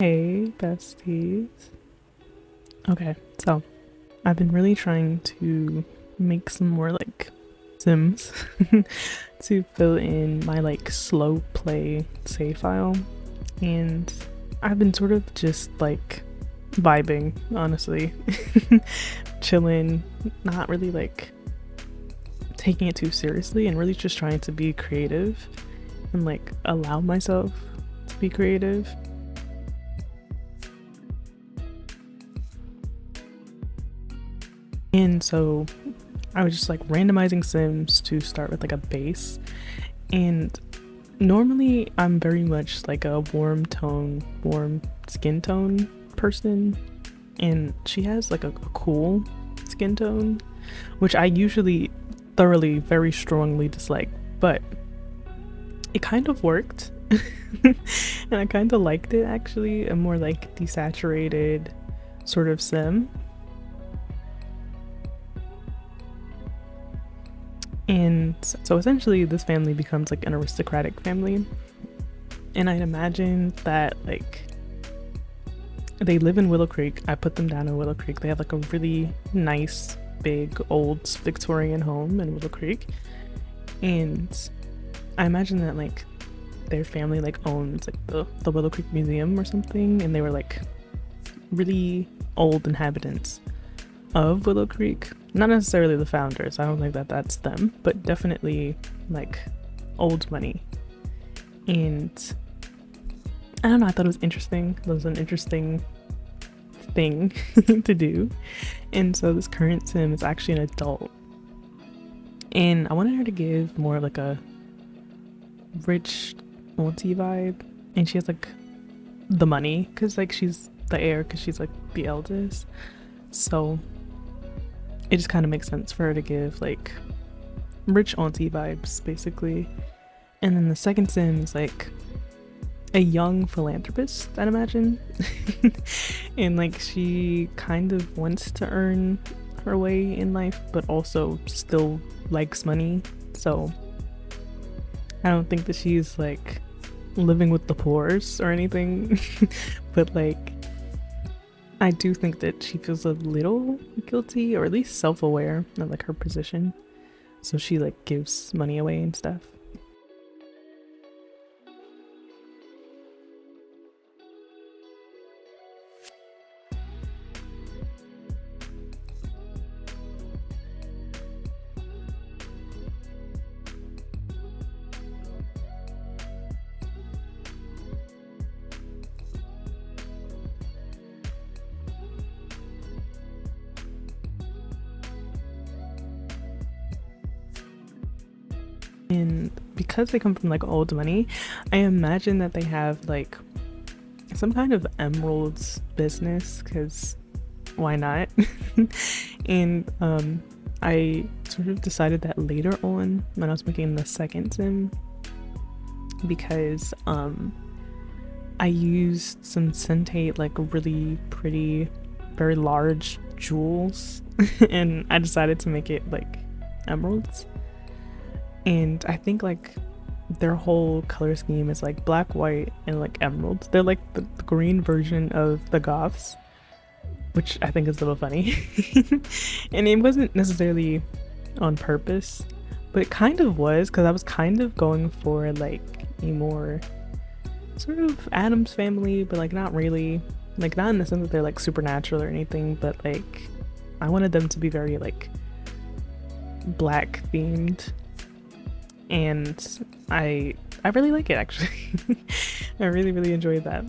Hey, besties. Okay, so I've been really trying to make some more like Sims to fill in my like slow play save file, and I've been sort of just like vibing, honestly, chilling, not really like taking it too seriously, and really just trying to be creative and like allow myself to be creative. And so I was just like randomizing Sims to start with like a base. And normally I'm very much like a warm skin tone person. And she has like a cool skin tone, which I usually thoroughly, very strongly dislike. But it kind of worked. And I kind of liked it actually. A more like desaturated sort of Sim. And so essentially this family becomes like an aristocratic family. And I'd imagine that like they live in Willow Creek. I put them down in Willow Creek. They have like a really nice, big, old Victorian home in Willow Creek. And I imagine that like their family like owns like the Willow Creek Museum or something. And they were like really old inhabitants of Willow Creek. Not necessarily the founders, I don't think that that's them, but definitely like old money. And I don't know, I thought it was interesting. It was an interesting thing to do. And so this current Sim is actually an adult. And I wanted her to give more like a rich auntie vibe. And she has like the money, because like she's the heir, because she's like the eldest. So it just kind of makes sense for her to give like rich auntie vibes, basically. And then the second Sim is like a young philanthropist, I'd imagine. And like she kind of wants to earn her way in life, but also still likes money. So I don't think that she's like living with the poors or anything. But like I do think that she feels a little guilty, or at least self-aware of like her position. So she like gives money away and stuff. And because they come from like old money, I imagine that they have like some kind of emeralds business, because why not? And I sort of decided that later on when I was making the second Sim, because I used some centate, like really pretty, very large jewels, and I decided to make it like emeralds. And I think like their whole color scheme is like black, white, and like emeralds. They're like the green version of the goths, which I think is a little funny. And it wasn't necessarily on purpose, but it kind of was, because I was kind of going for like a more sort of Addams family, but like not really, like not in the sense that they're like supernatural or anything, but like I wanted them to be very like black themed. And I really like it, actually. I really enjoyed that.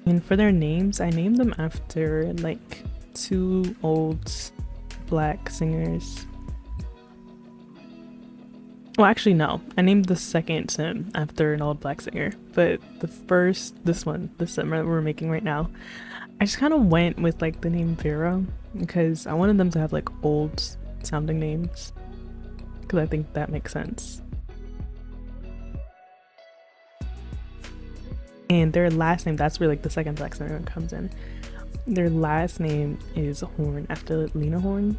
And for their names, I named them after like two old black singers. Well, actually no, I named the second Sim after an old black singer, but the first, this Sim that we're making right now, I just kind of went with like the name Vera, because I wanted them to have like old sounding names, because I think that makes sense. And their last name, that's where like the second black singer comes in. Their last name is Horn, after Lena Horne.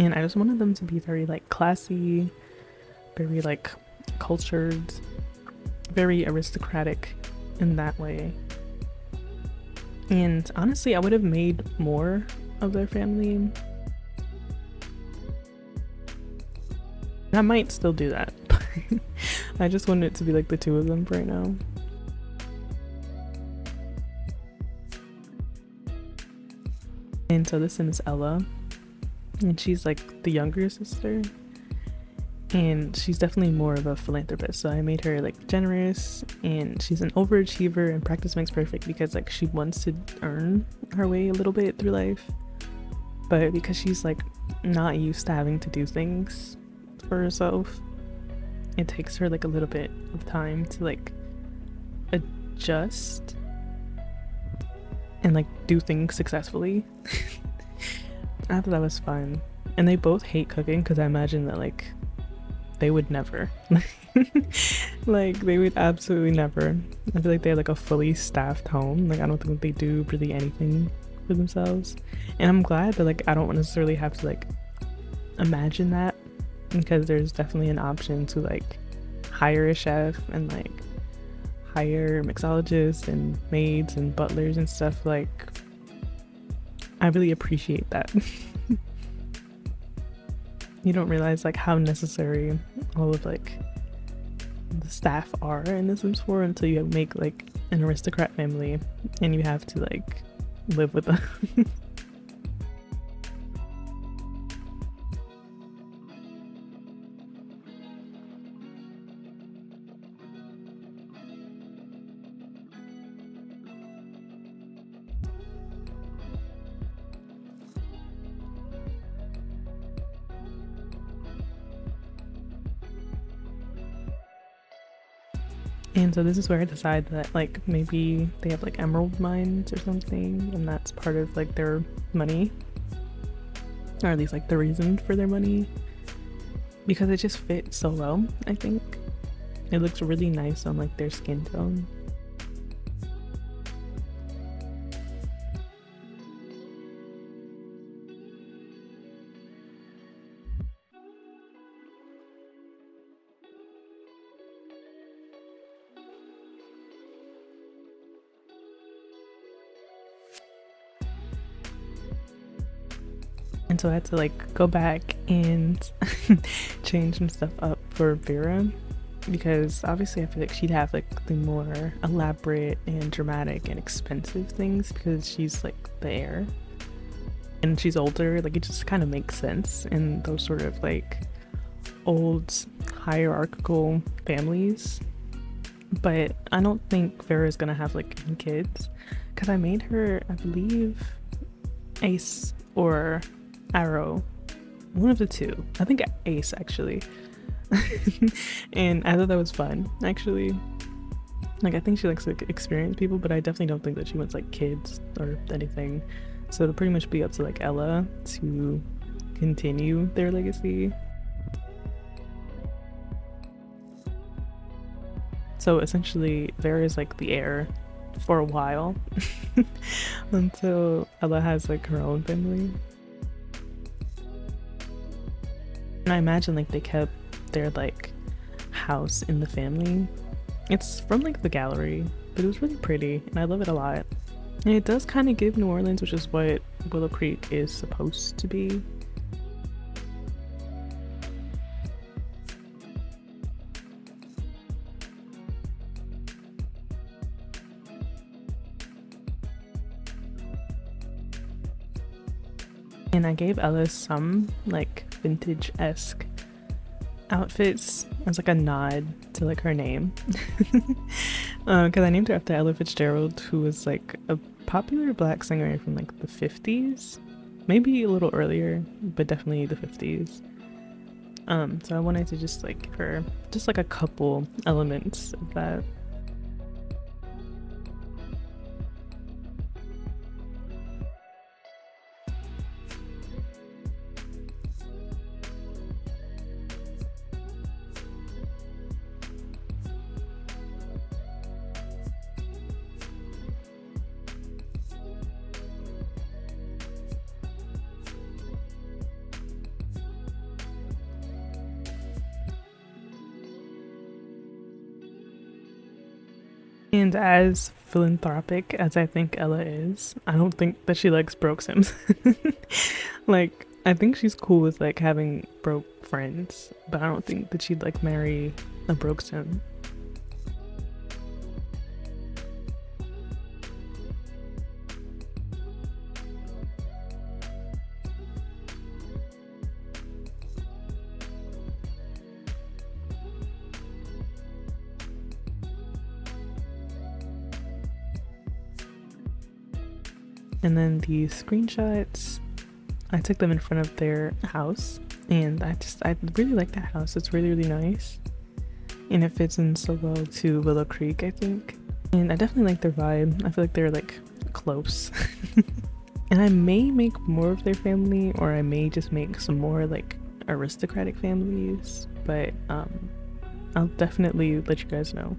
And I just wanted them to be very like classy, very like cultured, very aristocratic in that way. And honestly, I would have made more of their family. I might still do that. I just wanted it to be like the two of them for right now. And so this one is Ella, and she's like the younger sister, and she's definitely more of a philanthropist. So I made her like generous, and she's an overachiever, and practice makes perfect because like she wants to earn her way a little bit through life, but because she's like not used to having to do things for herself, it takes her like a little bit of time to like adjust and like do things successfully. I thought that was fun. And they both hate cooking because I imagine that like they would never like they would absolutely never. I feel like they have like a fully staffed home. Like I don't think they do really anything for themselves, and I'm glad that like I don't necessarily have to like imagine that, because there's definitely an option to like hire a chef and like hire mixologists and maids and butlers and stuff. Like I really appreciate that. You don't realize like how necessary all of like the staff are in The Sims 4 until you make like an aristocrat family and you have to like live with them. And so this is where I decide that like maybe they have like emerald mines or something, and that's part of like their money, or at least like the reason for their money, because it just fits so well. I think it looks really nice on like their skin tone. And so I had to like go back and change some stuff up for Vera, because obviously I feel like she'd have like the more elaborate and dramatic and expensive things because she's like the heir and she's older. Like it just kind of makes sense in those sort of like old hierarchical families. But I don't think Vera's gonna have like any kids, because I made her, I believe, Ace or Arrow, one of the two. I think Ace actually. And I thought that was fun actually. Like I think she likes to experience people, but I definitely don't think that she wants like kids or anything. So it'll pretty much be up to like Ella to continue their legacy. So essentially Vera is like the heir for a while until Ella has like her own family. And I imagine like they kept their like house in the family. It's from like the gallery, but it was really pretty and I love it a lot. And it does kind of give New Orleans, which is what Willow Creek is supposed to be. And I gave Ella some like vintage-esque outfits as like a nod to like her name, because I named her after Ella Fitzgerald, who was like a popular black singer from like the 50s, maybe a little earlier, but definitely the 50s. So I wanted to just like give her just like a couple elements of that. And as philanthropic as I think Ella is, I don't think that she likes broke Sims. Like, I think she's cool with like having broke friends, but I don't think that she'd like marry a broke Sim. And then the screenshots, I took them in front of their house, and I really like that house. It's really, really nice. And it fits in so well to Willow Creek, I think. And I definitely like their vibe. I feel like they're like close. And I may make more of their family, or I may just make some more like aristocratic families, but I'll definitely let you guys know.